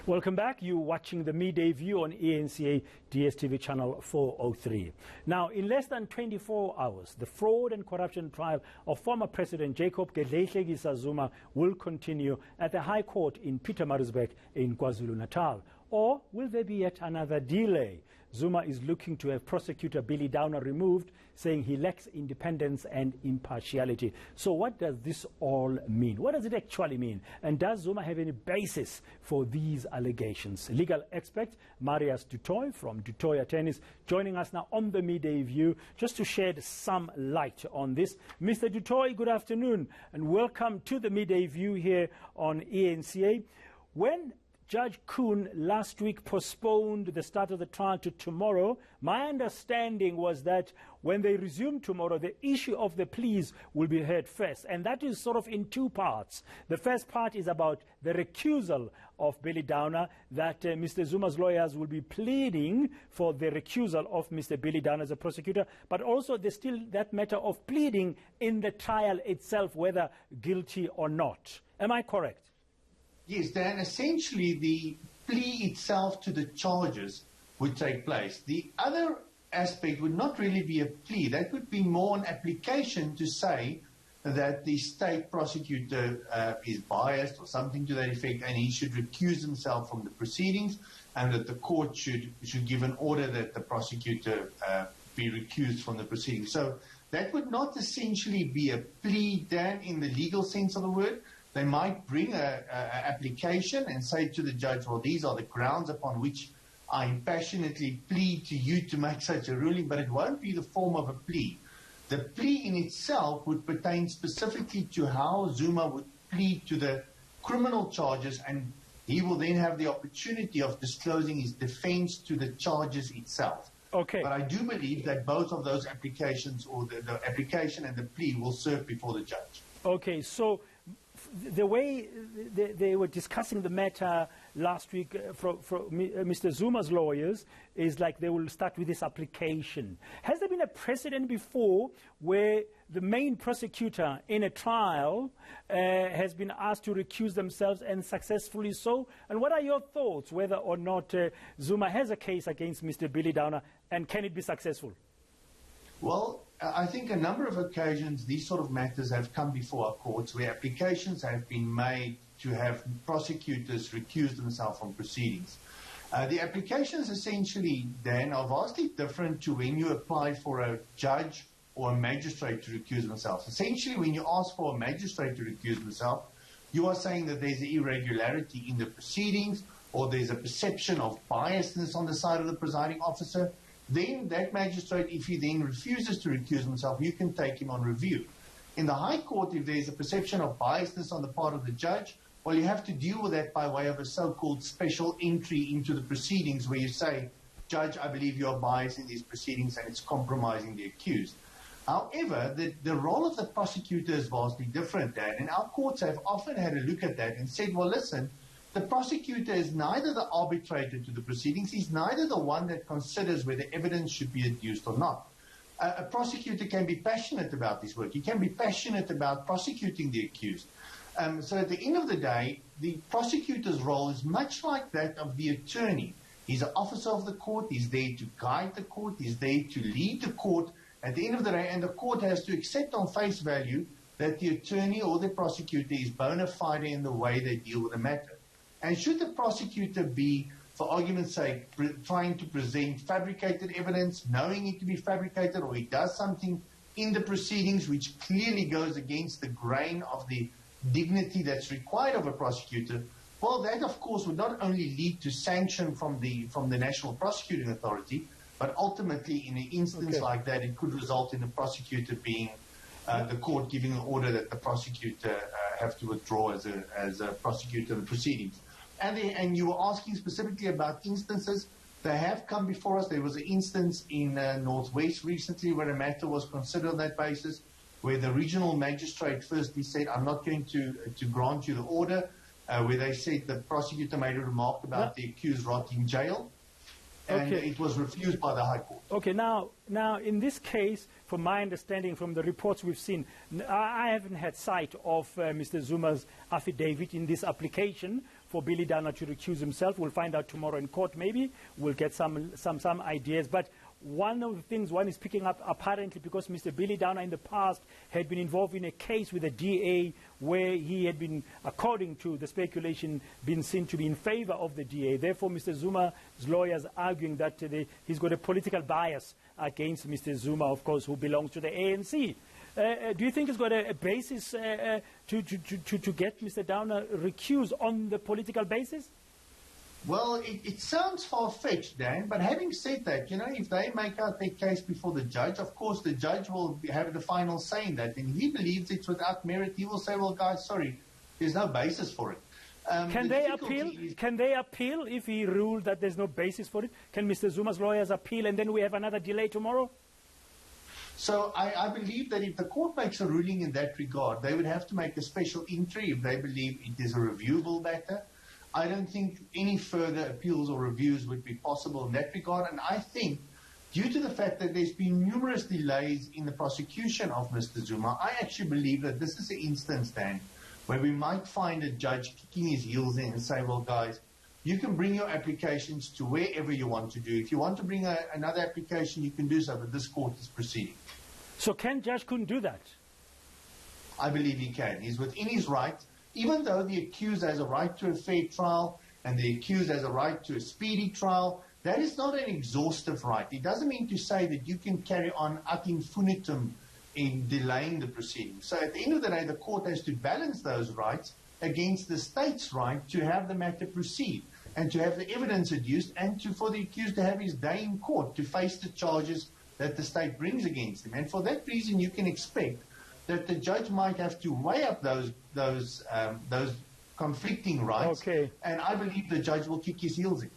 Welcome back. You're watching the Midday View on ENCA DSTV channel 403. Now, in less than 24 hours, the fraud and corruption trial of former President Jacob Zuma will continue at the High Court in Pietermaritzburg in KwaZulu-Natal. Or will there be yet another delay? Zuma is looking to have prosecutor Billy Downer removed, saying he lacks independence and impartiality. So what does this all mean? What does it actually mean? And does Zuma have any basis for these allegations? Legal expert Marius du Toit from Toit Attorneys joining us now on the Midday View just to shed some light on this. Mr. du Toit, good afternoon and welcome to the Midday View here on ENCA. When Judge Kuhn last week postponed the start of the trial to tomorrow, my understanding was that when they resume tomorrow, the issue of the pleas will be heard first. And that is sort of in two parts. The first part is about the recusal of Billy Downer, that Mr. Zuma's lawyers will be pleading for the recusal of Mr. Billy Downer as a prosecutor. But also there's still that matter of pleading in the trial itself, whether guilty or not. Am I correct? Yes, Dan, essentially the plea itself to the charges would take place. The other aspect would not really be a plea. That would be more an application to say that the state prosecutor is biased or something to that effect, and he should recuse himself from the proceedings, and that the court should give an order that the prosecutor be recused from the proceedings. So that would not essentially be a plea, Dan, in the legal sense of the word. They might bring an application and say to the judge, well, these are the grounds upon which I passionately plead to you to make such a ruling, but it won't be the form of a plea. The plea in itself would pertain specifically to how Zuma would plead to the criminal charges, and he will then have the opportunity of disclosing his defense to the charges itself. Okay. But I do believe that both of those applications, or the application and the plea, will serve before the judge. Okay, so the way they were discussing the matter last week from Mr. Zuma's lawyers is like they will start with this application. Has there been a precedent before where the main prosecutor in a trial has been asked to recuse themselves, and successfully so? And what are your thoughts whether or not Zuma has a case against Mr. Billy Downer, and can it be successful? Well, I think a number of occasions these sort of matters have come before our courts where applications have been made to have prosecutors recuse themselves from proceedings. The applications essentially, Dan, are vastly different to when you apply for a judge or a magistrate to recuse themselves. Essentially, when you ask for a magistrate to recuse themselves, you are saying that there's an irregularity in the proceedings, or there's a perception of biasness on the side of the presiding officer. Then that magistrate, if he then refuses to recuse himself, you can take him on review. In the High Court, if there's a perception of biasness on the part of the judge, well, you have to deal with that by way of a so-called special entry into the proceedings where you say, Judge, I believe you are biased in these proceedings and it's compromising the accused. However, the role of the prosecutor is vastly different, Dan, and our courts have often had a look at that and said, well, listen, the prosecutor is neither the arbitrator to the proceedings, he's neither the one that considers whether evidence should be adduced or not. A prosecutor can be passionate about this work. He can be passionate about prosecuting the accused. So at the end of the day, the prosecutor's role is much like that of the attorney. He's an officer of the court, he's there to guide the court, he's there to lead the court at the end of the day, and the court has to accept on face value that the attorney or the prosecutor is bona fide in the way they deal with the matter. And should the prosecutor be, for argument's sake, trying to present fabricated evidence, knowing it to be fabricated, or he does something in the proceedings which clearly goes against the grain of the dignity that's required of a prosecutor, well, that, of course, would not only lead to sanction from the National Prosecuting Authority, but ultimately, in an instance like that, it could result in the prosecutor being the court giving an order that the prosecutor have to withdraw as a prosecutor in the proceedings. And you were asking specifically about instances. They have come before us. There was an instance in Northwest recently where a matter was considered on that basis, where the regional magistrate firstly said, I'm not going to grant you the order, where they said the prosecutor made a remark about the accused rotting in jail. And it was refused by the High Court. Okay, now in this case, from my understanding from the reports we've seen, I haven't had sight of Mr. Zuma's affidavit in this application for Billy Downer to recuse himself. We'll find out tomorrow in court, maybe. We'll get some ideas. But one of the things one is picking up, apparently, because Mr. Billy Downer in the past had been involved in a case with the DA where he had been, according to the speculation, been seen to be in favor of the DA. Therefore, Mr. Zuma's lawyers arguing that he's got a political bias against Mr. Zuma, of course, who belongs to the ANC. Do you think it's got a basis to get Mr. Downer recused on the political basis? Well, it sounds far-fetched, Dan, but having said that, you know, if they make out their case before the judge, of course the judge will have the final say in that. And if he believes it's without merit, he will say, well, guys, sorry, there's no basis for it. Can they appeal? Can they appeal if he ruled that there's no basis for it? Can Mr. Zuma's lawyers appeal and then we have another delay tomorrow? So I believe that if the court makes a ruling in that regard, they would have to make a special entry if they believe it is a reviewable matter. I don't think any further appeals or reviews would be possible in that regard. And I think, due to the fact that there's been numerous delays in the prosecution of Mr. Zuma, I actually believe that this is an instance, Dan, where we might find a judge kicking his heels in and say, well, guys, you can bring your applications to wherever you want to do. If you want to bring another application, you can do so, but this court is proceeding. So Ken Judge couldn't do that? I believe he can. He's within his right. Even though the accused has a right to a fair trial and the accused has a right to a speedy trial, that is not an exhaustive right. It doesn't mean to say that you can carry on ad infinitum in delaying the proceedings. So at the end of the day, the court has to balance those rights against the state's right to have the matter proceed and to have the evidence adduced and for the accused to have his day in court to face the charges that the state brings against him. And for that reason, you can expect that the judge might have to weigh up those conflicting rights. Okay. And I believe the judge will kick his heels in.